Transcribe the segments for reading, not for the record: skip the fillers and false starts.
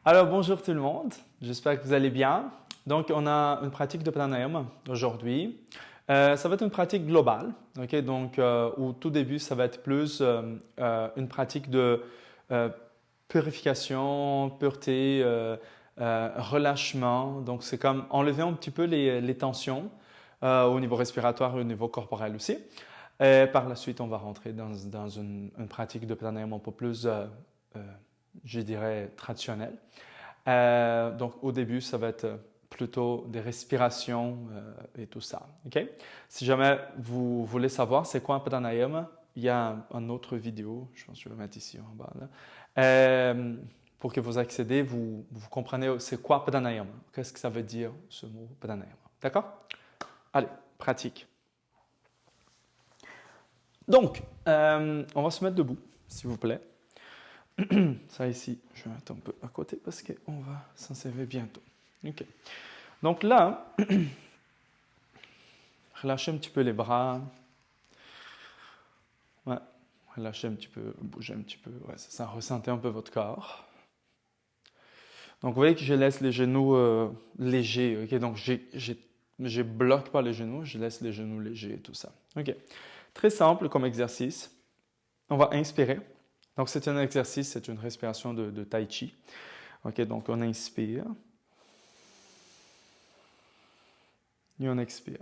Alors bonjour tout le monde, j'espère que vous allez bien. Donc on a une pratique de pranayama aujourd'hui. Ça va être une pratique globale, ok? Donc au tout début ça va être plus une pratique de euh, purification, pureté, relâchement. Donc c'est comme enlever un petit peu les tensions au niveau respiratoire et au niveau corporel aussi. Par la suite on va rentrer dans une pratique de pranayama un peu plus euh, je dirais, traditionnelle. Donc, au début, ça va être plutôt des respirations et tout ça. OK? Si jamais vous voulez savoir c'est quoi un pranayama, il y a une autre vidéo, je pense que je vais le mettre ici en bas, là, pour que vous accédez, vous comprenez c'est quoi pranayama, qu'est-ce que ça veut dire ce mot pranayama. D'accord? Allez, pratique. Donc, on va se mettre debout, s'il vous plaît. Ça ici, je vais mettre un peu à côté parce qu'on va s'en servir bientôt. OK. Donc là, relâchez un petit peu les bras. Ouais, relâchez un petit peu, bougez un petit peu. Ouais, c'est ça, ressentez un peu votre corps. Donc vous voyez que je laisse les genoux légers. OK, donc je bloque pas les genoux, je laisse les genoux légers et tout ça. OK. Très simple comme exercice. On va inspirer. Donc c'est un exercice, c'est une respiration de tai chi. OK, donc on inspire. Et on expire.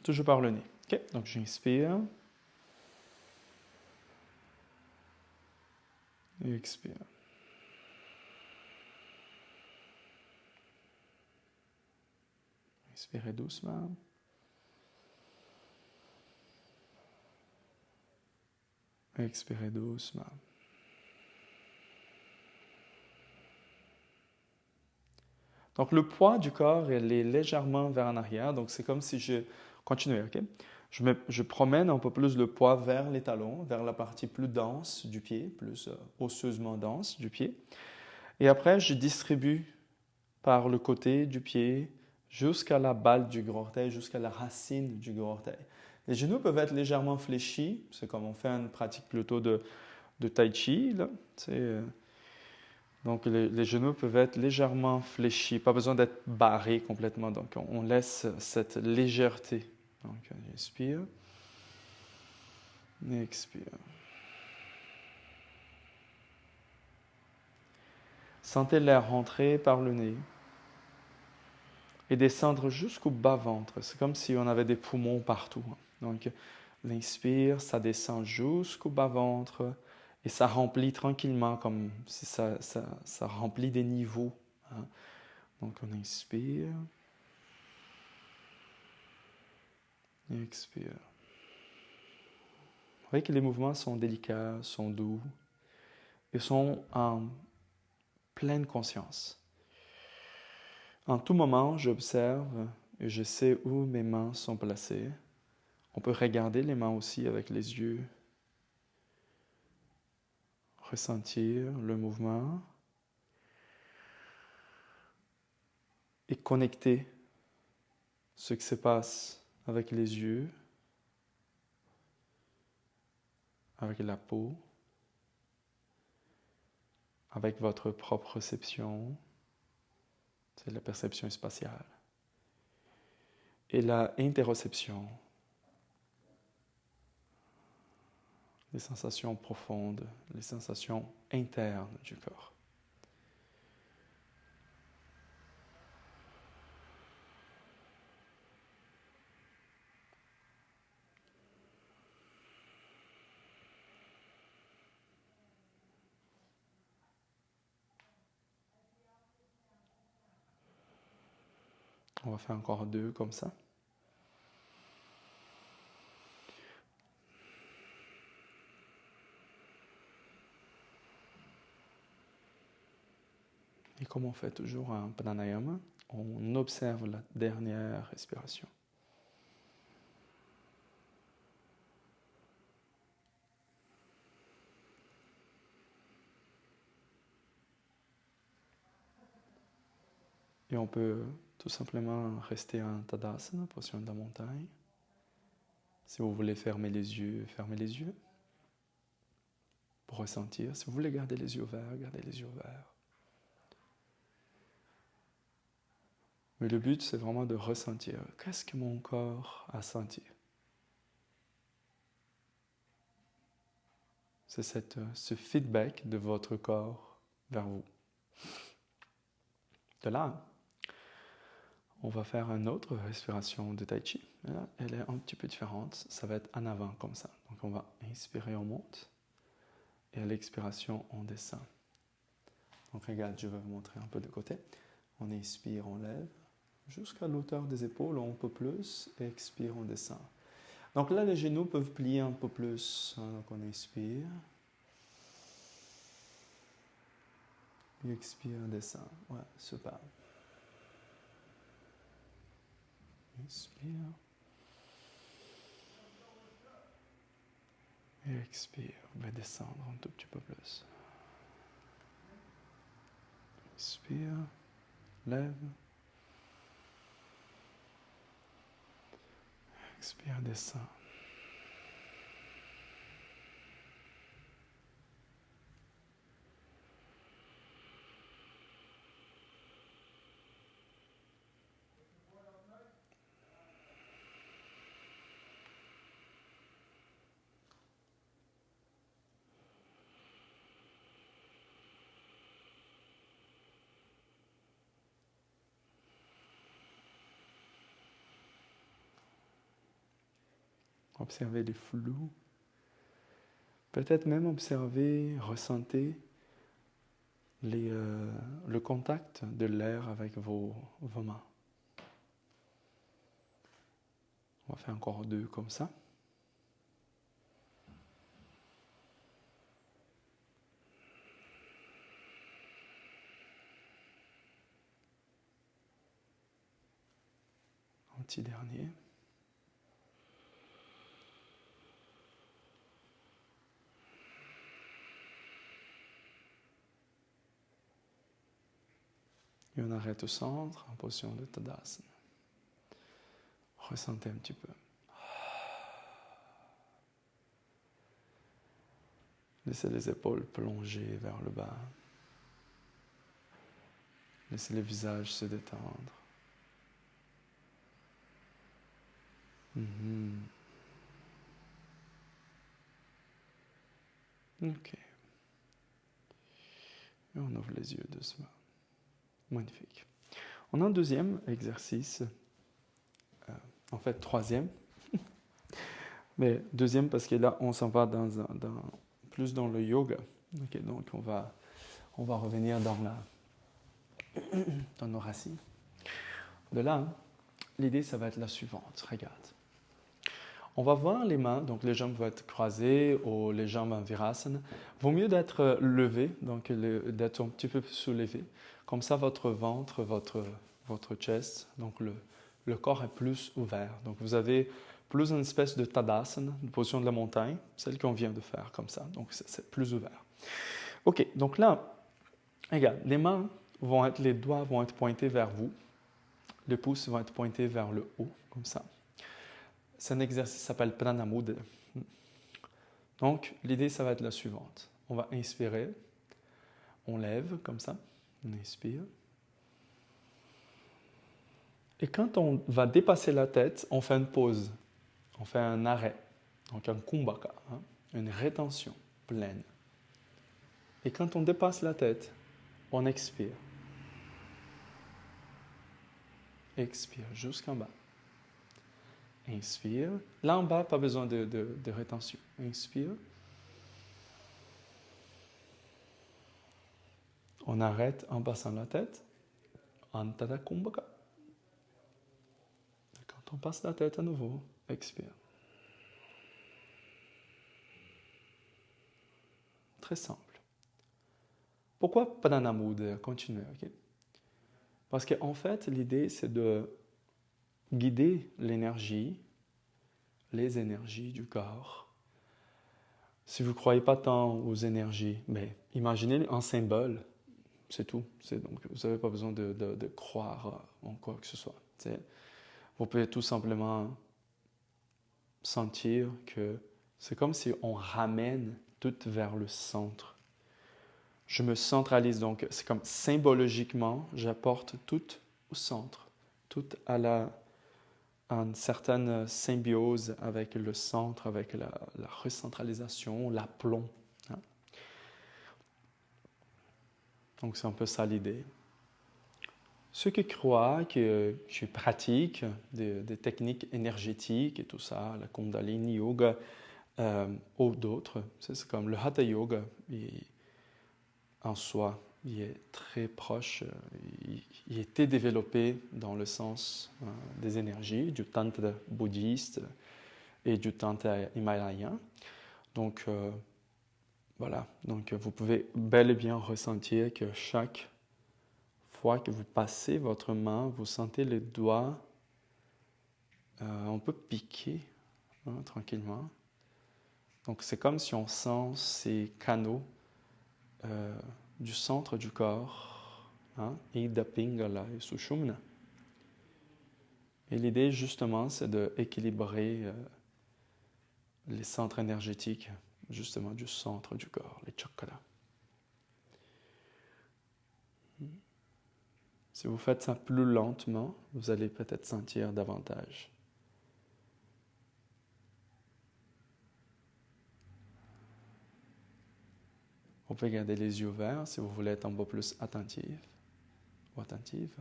Toujours par le nez. OK, donc j'inspire. Et expire. Inspirez doucement. Expirez doucement. Donc le poids du corps, il est légèrement vers en arrière. Donc c'est comme si je continuais, OK? Je promène un peu plus le poids vers les talons, vers la partie plus dense du pied, plus osseusement dense du pied. Et après, je distribue par le côté du pied jusqu'à la balle du gros orteil, jusqu'à la racine du gros orteil. Les genoux peuvent être légèrement fléchis. C'est comme on fait une pratique plutôt de tai chi, là. Donc les genoux peuvent être légèrement fléchis, pas besoin d'être barrés complètement. Donc on laisse cette légèreté. Donc inspire, expire. Sentez l'air rentrer par le nez et descendre jusqu'au bas-ventre. C'est comme si on avait des poumons partout. Donc l'inspire, ça descend jusqu'au bas-ventre et ça remplit tranquillement, comme si ça remplit des niveaux. Hein. Donc on inspire. Et expire. Vous voyez que les mouvements sont délicats, sont doux et sont en pleine conscience. En tout moment, j'observe et je sais où mes mains sont placées. On peut regarder les mains aussi avec les yeux, ressentir le mouvement et connecter ce qui se passe avec les yeux, avec la peau, avec votre propre perception, c'est la perception spatiale, et la interoception, les sensations profondes, les sensations internes du corps. On va faire encore deux comme ça. Et comme on fait toujours un pranayama, on observe la dernière respiration. Et on peut tout simplement rester en Tadasana, position de la montagne. Si vous voulez fermer les yeux, fermez les yeux. pour ressentir. Si vous voulez garder les yeux ouverts, gardez les yeux ouverts. Mais le but, c'est vraiment de ressentir. Qu'est-ce que mon corps a senti? C'est ce feedback de votre corps vers vous. De là, on va faire une autre respiration de Tai Chi. Là, elle est un petit peu différente. Ça va être en avant comme ça. Donc on va inspirer, on monte. Et à l'expiration, on descend. Donc regarde, je vais vous montrer un peu de côté. On inspire, on lève. Jusqu'à l'auteur des épaules, un peu plus. Expire, on descend. Donc là, les genoux peuvent plier un peu plus. Donc on inspire. Et expire, on descend. Ouais, super. Inspire. Et expire. On va descendre un tout petit peu plus. Inspire. Lève. Expire, descend. Observez les flous. Peut-être même observer, ressentir le contact de l'air avec vos mains. On va faire encore 2 comme ça. Un petit dernier. Et on arrête au centre en position de Tadasana. Ressentez un petit peu. Laissez les épaules plonger vers le bas. Laissez le visage se détendre. Ok. Et on ouvre les yeux doucement. Magnifique. On a un deuxième exercice. En fait, troisième. Mais deuxième parce que là, on s'en va plus dans le yoga. Okay, donc, on va revenir dans nos racines. De là, l'idée, ça va être la suivante. Regarde. On va voir les mains, donc les jambes vont être croisées ou les jambes en virasana. Vaut mieux d'être levé, donc d'être un petit peu soulevé. Comme ça, votre ventre, votre chest, donc le corps est plus ouvert. Donc vous avez plus une espèce de Tadasana, une position de la montagne, celle qu'on vient de faire comme ça. Donc c'est plus ouvert. Ok, donc là, regarde, les doigts vont être pointés vers vous. Les pouces vont être pointés vers le haut, comme ça. C'est un exercice qui s'appelle Pranamudra. Donc, l'idée, ça va être la suivante. On va inspirer. On lève, comme ça. On inspire. Et quand on va dépasser la tête, on fait une pause. On fait un arrêt. Donc, un kumbhaka. Une rétention pleine. Et quand on dépasse la tête, on expire. Expire jusqu'en bas. Inspire. Là en bas, pas besoin de rétention. Inspire. On arrête en passant la tête. Antada Kumbhaka. Quand on passe la tête à nouveau, expire. Très simple. Pourquoi Pranamudra? Continuez, ok? Parce qu'en fait, l'idée, c'est de guider les énergies du corps. Si vous ne croyez pas tant aux énergies, mais imaginez un symbole, c'est tout. Donc, vous n'avez pas besoin de croire en quoi que ce soit. Vous pouvez tout simplement sentir que c'est comme si on ramène tout vers le centre. Je me centralise, donc c'est comme symboliquement, j'apporte tout au centre, tout à une certaine symbiose avec le centre, avec la recentralisation, l'aplomb. Hein? Donc c'est un peu ça l'idée. Ceux qui croient que je pratique des techniques énergétiques et tout ça, la Kundalini Yoga, ou d'autres, c'est comme le Hatha Yoga, en soi, il est très proche, il était développé dans le sens des énergies, du tantra bouddhiste et du tantra himalayen. Donc, voilà, donc vous pouvez bel et bien ressentir que chaque fois que vous passez votre main, vous sentez les doigts un peu piquer tranquillement. Donc c'est comme si on sent ces canaux du centre du corps, Ida Pingala et Sushumna. Et l'idée justement c'est d'équilibrer les centres énergétiques justement du centre du corps, les chakras. Si vous faites ça plus lentement, vous allez peut-être sentir davantage. Vous pouvez garder les yeux ouverts si vous voulez être un peu plus attentif ou attentive.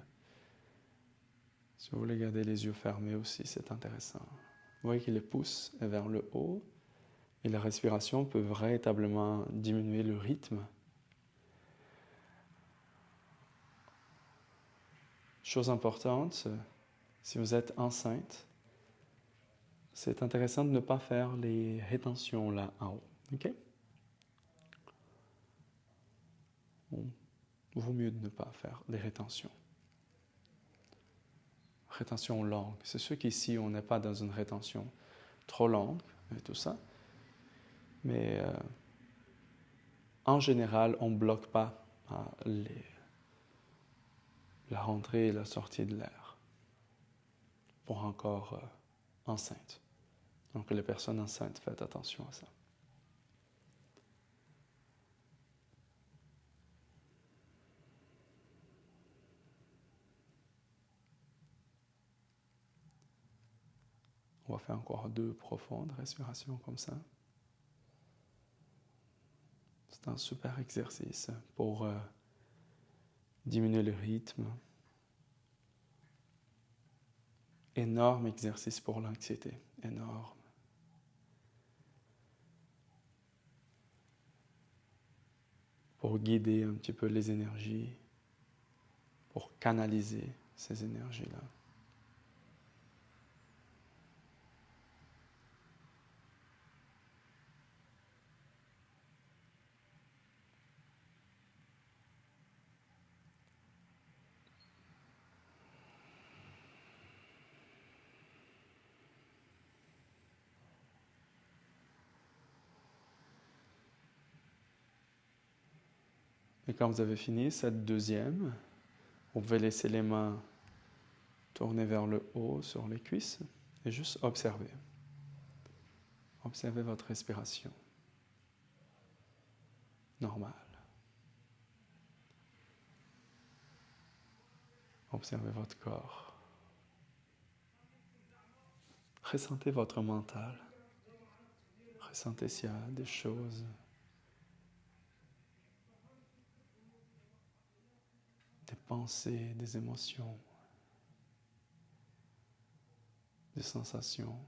Si vous voulez garder les yeux fermés aussi, c'est intéressant. Vous voyez que les pouces est vers le haut et la respiration peut véritablement diminuer le rythme. Chose importante, si vous êtes enceinte, c'est intéressant de ne pas faire les rétentions là en haut. Ok? Bon, vaut mieux de ne pas faire les rétentions. Rétention longue. C'est sûr qu'ici, on n'est pas dans une rétention trop longue et tout ça. Mais en général, on ne bloque pas la rentrée et la sortie de l'air pour un corps enceinte. Donc les personnes enceintes, faites attention à ça. On va faire encore 2 profondes respirations comme ça. C'est un super exercice pour diminuer le rythme. Énorme exercice pour l'anxiété, énorme. Pour guider un petit peu les énergies, pour canaliser ces énergies-là. Et quand vous avez fini cette deuxième, vous pouvez laisser les mains tourner vers le haut sur les cuisses et juste observer. Observez votre respiration. Normale. Observez votre corps. Ressentez votre mental. Ressentez s'il y a des choses, des pensées, des émotions, des sensations.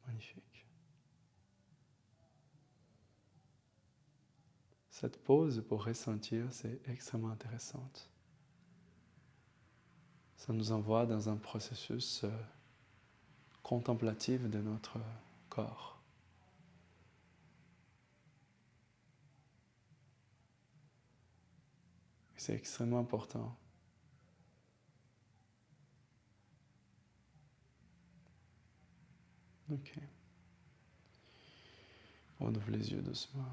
Magnifique. Cette pause pour ressentir, c'est extrêmement intéressante. Ça nous envoie dans un processus contemplatif de notre corps. Et c'est extrêmement important. Ok. On ouvre les yeux doucement.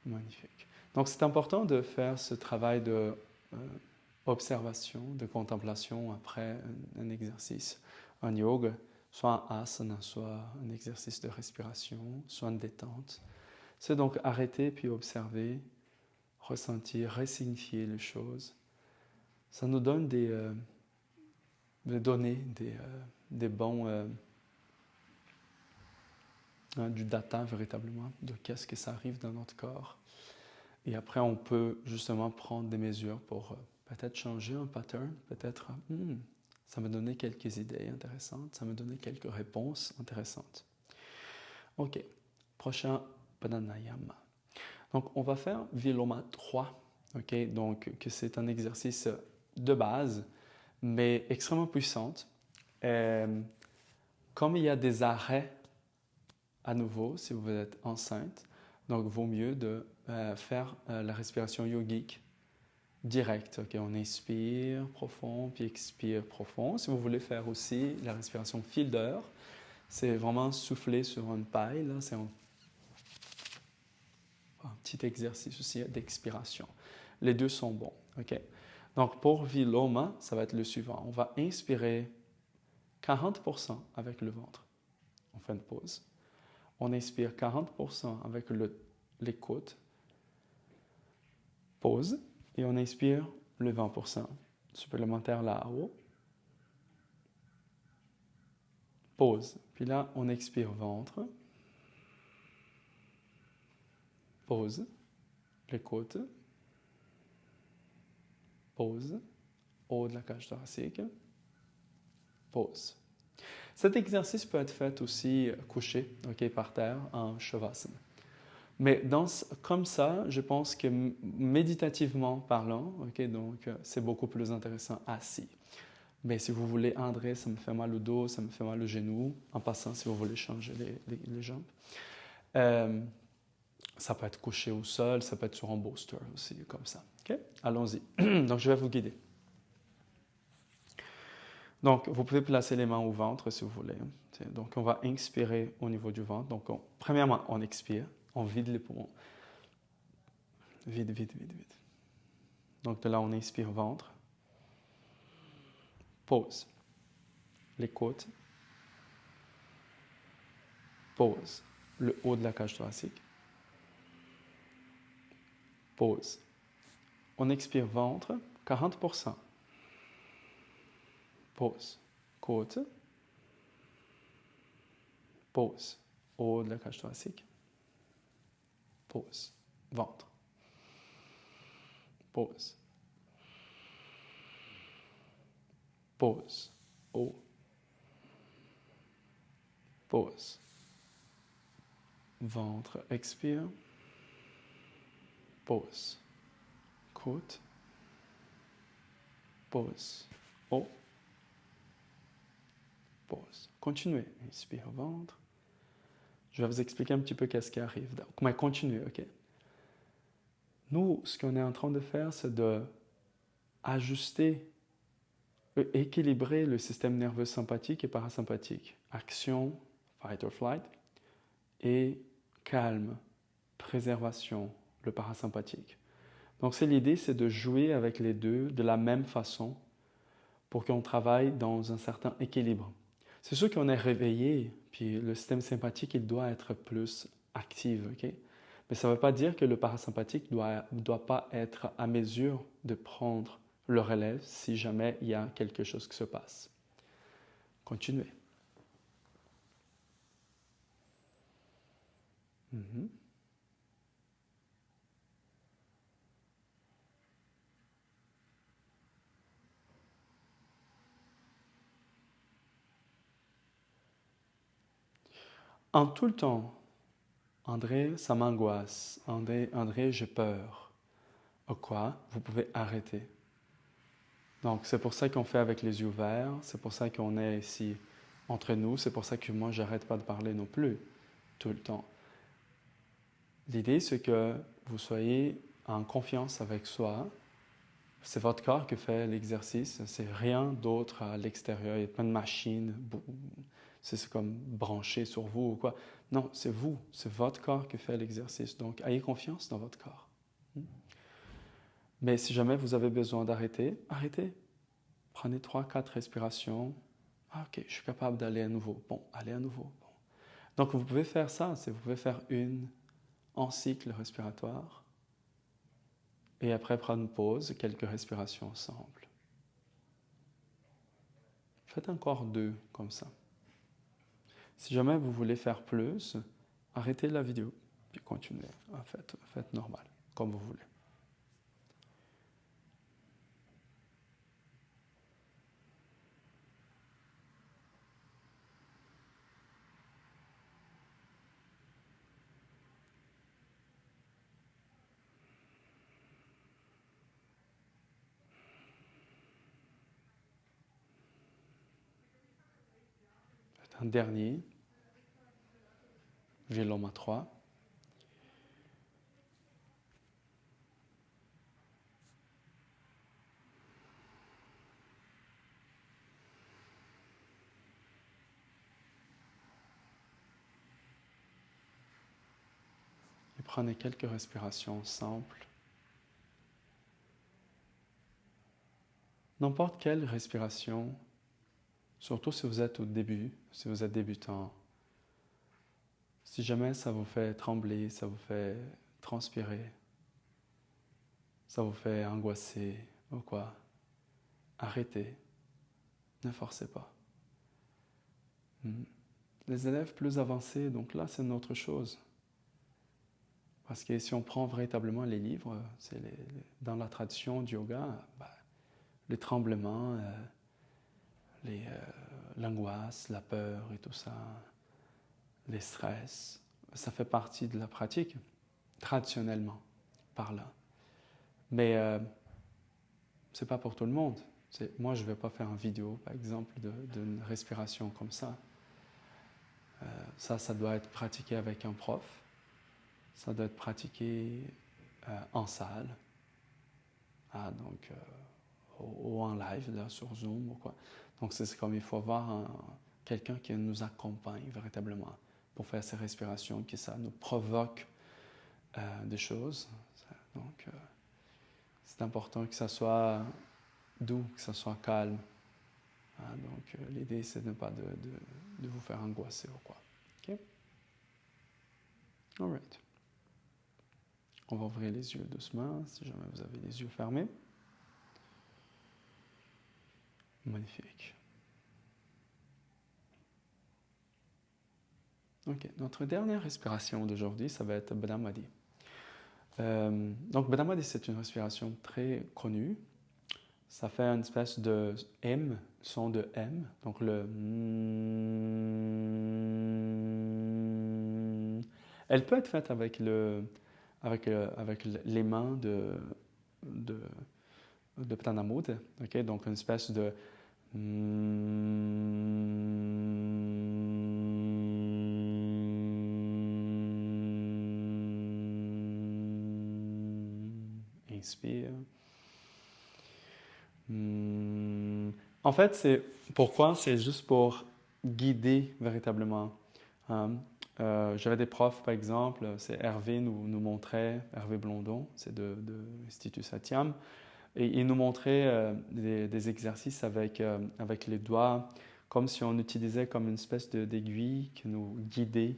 Magnifique. Donc, c'est important de faire ce travail de observation, de contemplation après un exercice en yoga, soit un asana, soit un exercice de respiration, soit une détente. C'est donc arrêter puis observer, ressentir, ressignifier les choses. Ça nous donne des données, des bons, du data véritablement, de qu'est-ce que ça arrive dans notre corps. Et après, on peut justement prendre des mesures pour peut-être changer un pattern, peut-être, ça m'a donné quelques idées intéressantes, ça m'a donné quelques réponses intéressantes. OK, prochain pranayama. Donc, on va faire Viloma 3, OK? Donc, que c'est un exercice de base, mais extrêmement puissant. Comme il y a des arrêts à nouveau, si vous êtes enceinte, donc, il vaut mieux de faire la respiration yogique directe. Okay? On inspire profond, puis expire profond. Si vous voulez faire aussi la respiration fielder, c'est vraiment souffler sur une paille. Là, c'est un petit exercice aussi d'expiration. Les deux sont bons. Okay? Donc, pour Viloma, ça va être le suivant. On va inspirer 40% avec le ventre. On fait une pause. On inspire 40% avec les côtes. Pause. Et on inspire le 20% supplémentaire là-haut. Pause. Puis là, on expire ventre. Pause. Les côtes. Pause. Haut de la cage thoracique. Pause. Cet exercice peut être fait aussi couché, okay, par terre, en Shavasana. Mais comme ça, je pense que méditativement parlant, okay, donc c'est beaucoup plus intéressant assis. Mais si vous voulez, André, ça me fait mal au dos, ça me fait mal au genou, en passant, si vous voulez changer les jambes. Ça peut être couché au sol, ça peut être sur un bolster aussi, comme ça. Okay? Allons-y. Donc, je vais vous guider. Donc, vous pouvez placer les mains au ventre si vous voulez. Donc, on va inspirer au niveau du ventre. Donc, premièrement, on expire, on vide les poumons. Vide, vide, vide, vide. Donc, de là, on inspire ventre. Pause. Les côtes. Pause. Le haut de la cage thoracique. Pause. On expire ventre, 40%. Pause. Côte. Pause. Haut de la cage thoracique. Pause. Ventre. Pause. Pause. Haut. Pause. Ventre. Expire. Pause. Côte. Pause. Haut. Pause. Continuez. Inspire ventre. Je vais vous expliquer un petit peu qu'est-ce qui arrive. Donc, mais continuez, OK? Nous, ce qu'on est en train de faire, c'est de ajuster, équilibrer le système nerveux sympathique et parasympathique. Action, fight or flight, et calme, préservation, le parasympathique. Donc, l'idée, c'est de jouer avec les deux de la même façon pour qu'on travaille dans un certain équilibre. C'est sûr qu'on est réveillé, puis le système sympathique, il doit être plus actif, OK? Mais ça ne veut pas dire que le parasympathique ne doit pas être à mesure de prendre le relève si jamais il y a quelque chose qui se passe. Continuez. En tout le temps, André, ça m'angoisse. André, j'ai peur. Quoi? Vous pouvez arrêter. Donc, c'est pour ça qu'on fait avec les yeux ouverts. C'est pour ça qu'on est ici entre nous. C'est pour ça que moi, j'arrête pas de parler non plus, tout le temps. L'idée, c'est que vous soyez en confiance avec soi. C'est votre corps qui fait l'exercice. C'est rien d'autre à l'extérieur. Il y a plein de machines. C'est comme branché sur vous ou quoi. Non, c'est vous. C'est votre corps qui fait l'exercice. Donc, ayez confiance dans votre corps. Mais si jamais vous avez besoin d'arrêter, arrêtez. Prenez 3-4 respirations. Ah, ok, je suis capable d'aller à nouveau. Bon, allez à nouveau. Bon. Donc, vous pouvez faire ça. Vous pouvez faire une en cycle respiratoire. Et après prendre une pause, quelques respirations ensemble. Faites encore 2 comme ça. Si jamais vous voulez faire plus, arrêtez la vidéo. Puis continuez. Faites normal, comme vous voulez. Un dernier, Véloma 3. Et prenez quelques respirations simples. N'importe quelle respiration, surtout si vous êtes au début, si vous êtes débutant, si jamais ça vous fait trembler, ça vous fait transpirer, ça vous fait angoisser ou quoi, arrêtez, ne forcez pas. Les élèves plus avancés, donc là c'est une autre chose. Parce que si on prend véritablement les livres, dans la tradition du yoga, les tremblements, l'angoisse, la peur et tout ça, les stress, ça fait partie de la pratique, traditionnellement, par là. Mais c'est pas pour tout le monde. Moi, je ne vais pas faire une vidéo, par exemple, d'une respiration comme ça. Ça doit être pratiqué avec un prof. Ça doit être pratiqué en salle. Ou en live, là, sur Zoom ou quoi. Donc, c'est comme il faut avoir quelqu'un qui nous accompagne véritablement pour faire ces respirations, que ça nous provoque des choses. Donc, c'est important que ça soit doux, que ça soit calme. Donc, l'idée, c'est de ne pas de vous faire angoisser ou quoi. OK? All right. On va ouvrir les yeux doucement, si jamais vous avez les yeux fermés. Magnifique. Ok, notre dernière respiration d'aujourd'hui, ça va être Badamadhi. Donc Badamadhi, c'est une respiration très connue. Ça fait une espèce de M, son de M. Donc le... Elle peut être faite avec les mains de Pranamudra. Okay? Donc une espèce de... Inspire. En fait, c'est juste pour guider véritablement. J'avais des profs, par exemple, c'est Hervé nous montrait, Hervé Blondon, c'est de l'Institut Satyam, et il nous montrait des exercices avec les doigts, comme si on utilisait comme une espèce d'aiguille qui nous guidait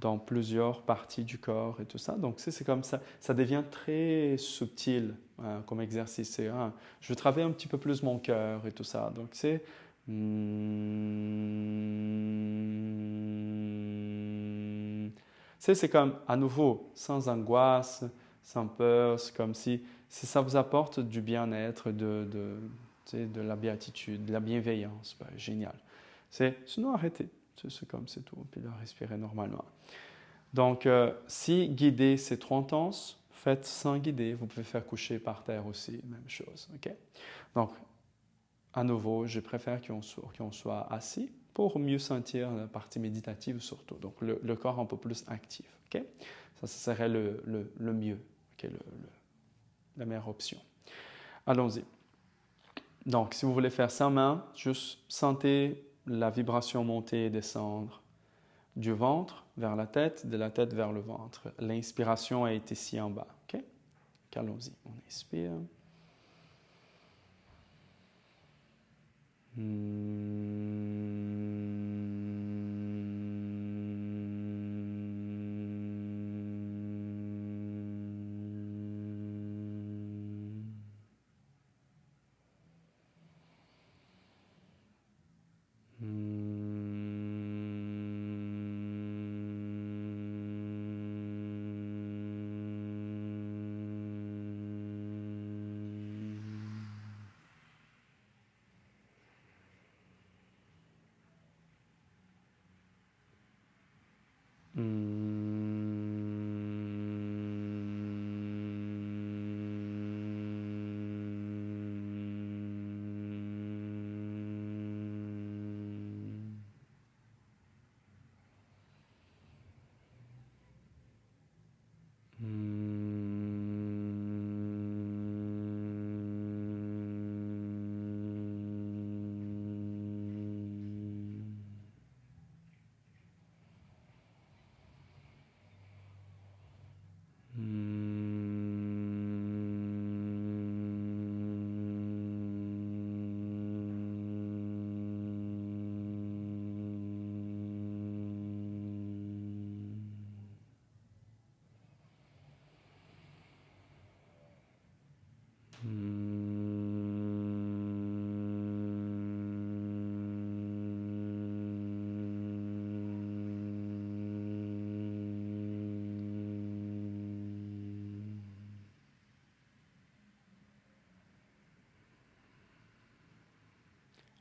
dans plusieurs parties du corps et tout ça. Donc, c'est comme ça. Ça devient très subtil comme exercice. Je veux travailler un petit peu plus mon cœur et tout ça. Donc, c'est comme, à nouveau, sans angoisse, sans peur. C'est comme si ça vous apporte du bien-être, de la béatitude, de la bienveillance. Génial. Sinon, arrêtez. C'est comme c'est tout. Puis là, respirez normalement. Donc, si guider, c'est trop intense, faites sans guider. Vous pouvez faire coucher par terre aussi, même chose. Okay? Donc, à nouveau, je préfère qu'on soit assis pour mieux sentir la partie méditative surtout. Donc, le corps un peu plus actif. Okay? Ça serait le mieux, okay? La meilleure option. Allons-y. Donc, si vous voulez faire sans main, juste sentez la vibration monter et descendre du ventre vers la tête, de la tête vers le ventre. L'inspiration est ici en bas. Okay? allons-y. On inspire.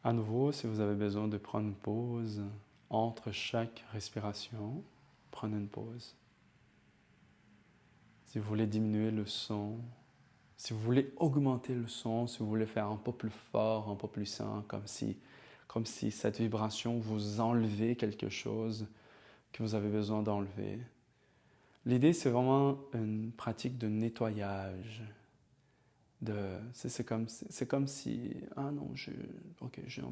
À nouveau, si vous avez besoin de prendre une pause entre chaque respiration, prenez une pause. Si vous voulez diminuer le son, si vous voulez augmenter le son, si vous voulez faire un peu plus fort, un peu plus puissant, comme si cette vibration vous enlevait quelque chose que vous avez besoin d'enlever. L'idée, c'est vraiment une pratique de nettoyage. C'est comme si, ah non, je suis un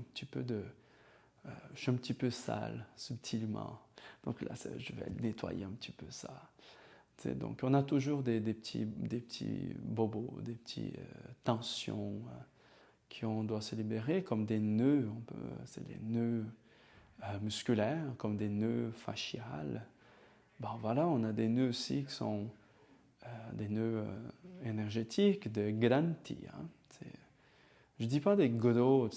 petit peu sale, subtilement. Donc là, je vais nettoyer un petit peu ça. Donc, on a toujours des petits bobos, des petites tensions qu'on doit se libérer, comme des nœuds, c'est les nœuds musculaires, comme des nœuds fasciales. Bon, voilà, on a des nœuds aussi qui sont des nœuds énergétiques, de granthi. Je ne dis pas des gros,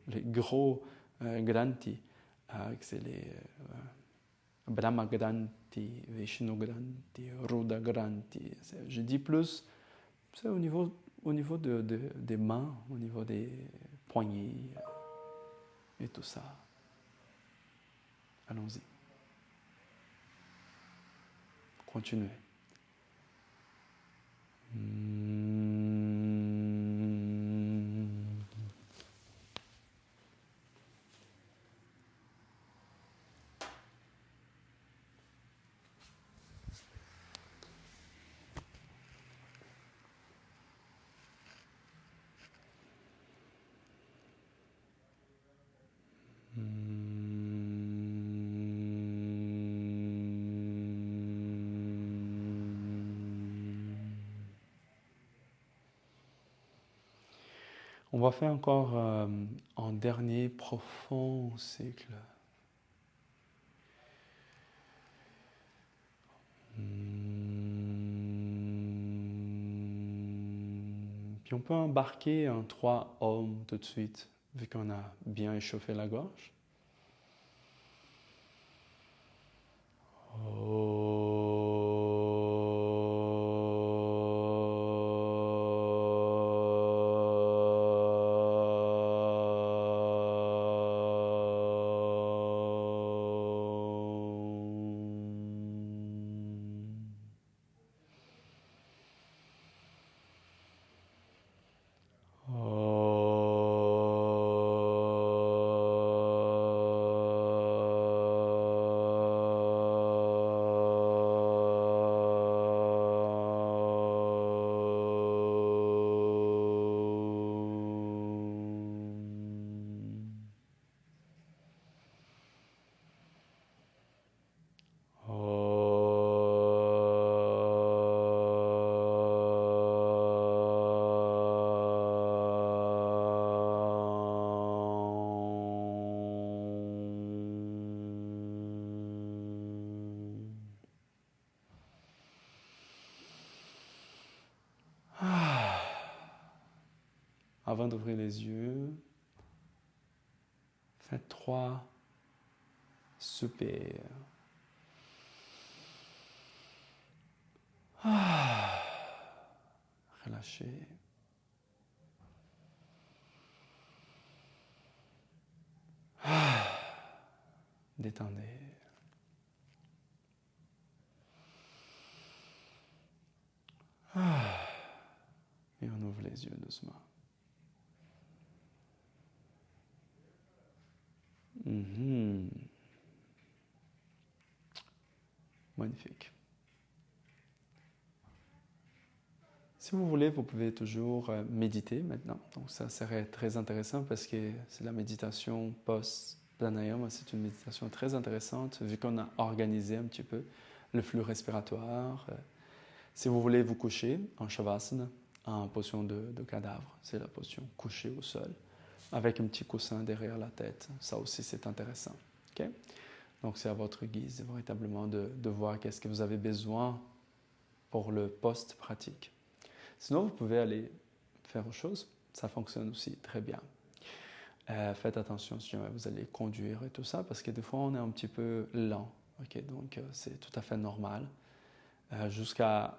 les gros granthi, c'est les Brahma granthi, Vishnu granthi, Rudra granthi. Je dis plus au niveau des mains, au niveau des poignets et tout ça. Allons-y. Continuez. On va faire encore un dernier profond cycle. Puis on peut embarquer en 3 ohms tout de suite, vu qu'on a bien échauffé la gorge. Avant d'ouvrir les yeux, faites 3 super. Relâchez. Détendez. Et on ouvre les yeux doucement. Magnifique. Si vous voulez, vous pouvez toujours méditer maintenant. Donc ça serait très intéressant parce que c'est la méditation post-pranayama. C'est une méditation très intéressante vu qu'on a organisé un petit peu le flux respiratoire. Si vous voulez vous coucher en shavasana, en position de cadavre, c'est la position couchée au sol, avec un petit coussin derrière la tête. Ça aussi, c'est intéressant. Okay? Donc c'est à votre guise, véritablement, de voir qu'est-ce que vous avez besoin pour le post-pratique. Sinon, vous pouvez aller faire autre chose. Ça fonctionne aussi très bien. Faites attention si jamais vous allez conduire et tout ça, parce que des fois, on est un petit peu lent. Okay? Donc, c'est tout à fait normal. Jusqu'à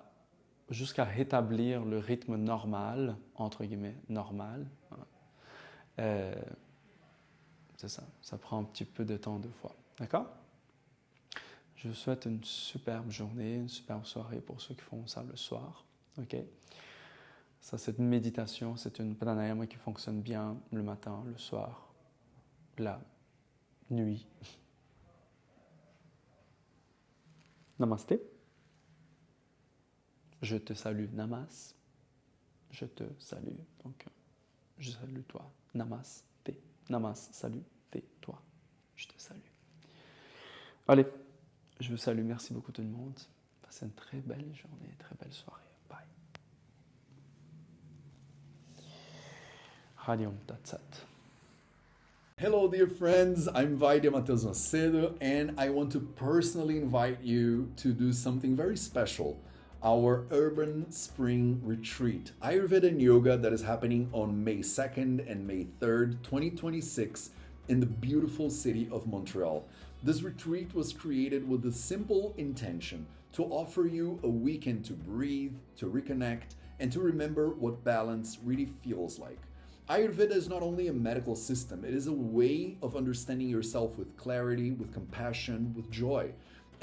rétablir le rythme normal, entre guillemets, normal. C'est ça. Ça prend un petit peu de temps deux fois. D'accord? Je vous souhaite une superbe journée, une superbe soirée pour ceux qui font ça le soir. OK? Ça, c'est une méditation, c'est une pranayama qui fonctionne bien le matin, le soir, la nuit. Namasté. Je te salue, Namas. Je te salue. Donc, je salue toi. Namasté. Namas, salut, toi. Je te salue. Allez, je vous salue. Merci beaucoup tout le monde. Passez une très belle journée, très belle soirée. Bye. Hariom Tatsat. Hello, dear friends. I'm Vaidya Matheus Macedo, and I want to personally invite you to do something very special. Our Urban Spring Retreat, Ayurveda and Yoga, that is happening on May 2nd and May 3rd, 2026, in the beautiful city of Montreal. This retreat was created with the simple intention to offer you a weekend to breathe, to reconnect, and to remember what balance really feels like. Ayurveda is not only a medical system, it is a way of understanding yourself with clarity, with compassion, with joy.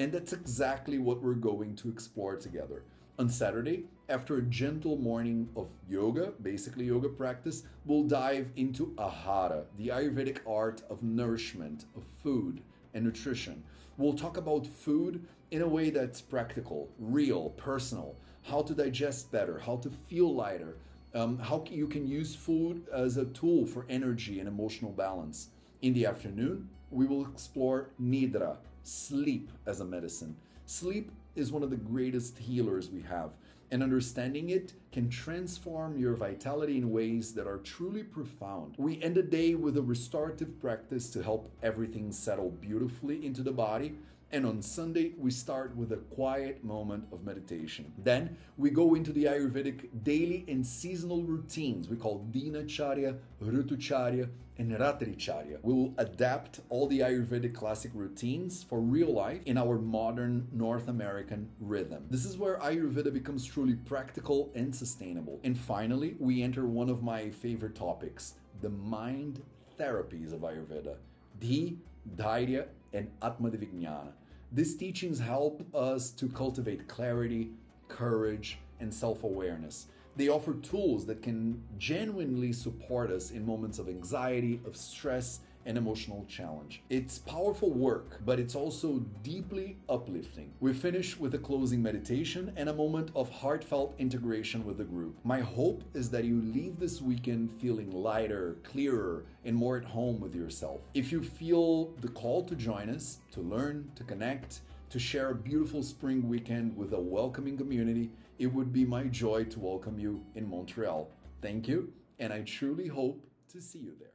And that's exactly what we're going to explore together. On Saturday, after a gentle morning of yoga, basically yoga practice, we'll dive into Ahara, the Ayurvedic art of nourishment, of food and nutrition. We'll talk about food in a way that's practical, real, personal, how to digest better, how to feel lighter, how you can use food as a tool for energy and emotional balance. In the afternoon, we will explore Nidra, sleep as a medicine. Sleep is one of the greatest healers we have, and understanding it can transform your vitality in ways that are truly profound. We end the day with a restorative practice to help everything settle beautifully into the body. And on Sunday, we start with a quiet moment of meditation. Then we go into the Ayurvedic daily and seasonal routines we call Dinacharya, Ritucharya, and Ratricharya. We will adapt all the Ayurvedic classic routines for real life in our modern North American rhythm. This is where Ayurveda becomes truly practical and sustainable. And finally, we enter one of my favorite topics, the mind therapies of Ayurveda. Dhi, Dhairya, and Atmadivijnana. These teachings help us to cultivate clarity, courage, and self-awareness. They offer tools that can genuinely support us in moments of anxiety, of stress, and emotional challenge. It's powerful work, but it's also deeply uplifting. We finish with a closing meditation and a moment of heartfelt integration with the group. My hope is that you leave this weekend feeling lighter, clearer, and more at home with yourself. If you feel the call to join us, to learn, to connect, to share a beautiful spring weekend with a welcoming community, it would be my joy to welcome you in Montreal. Thank you, and I truly hope to see you there.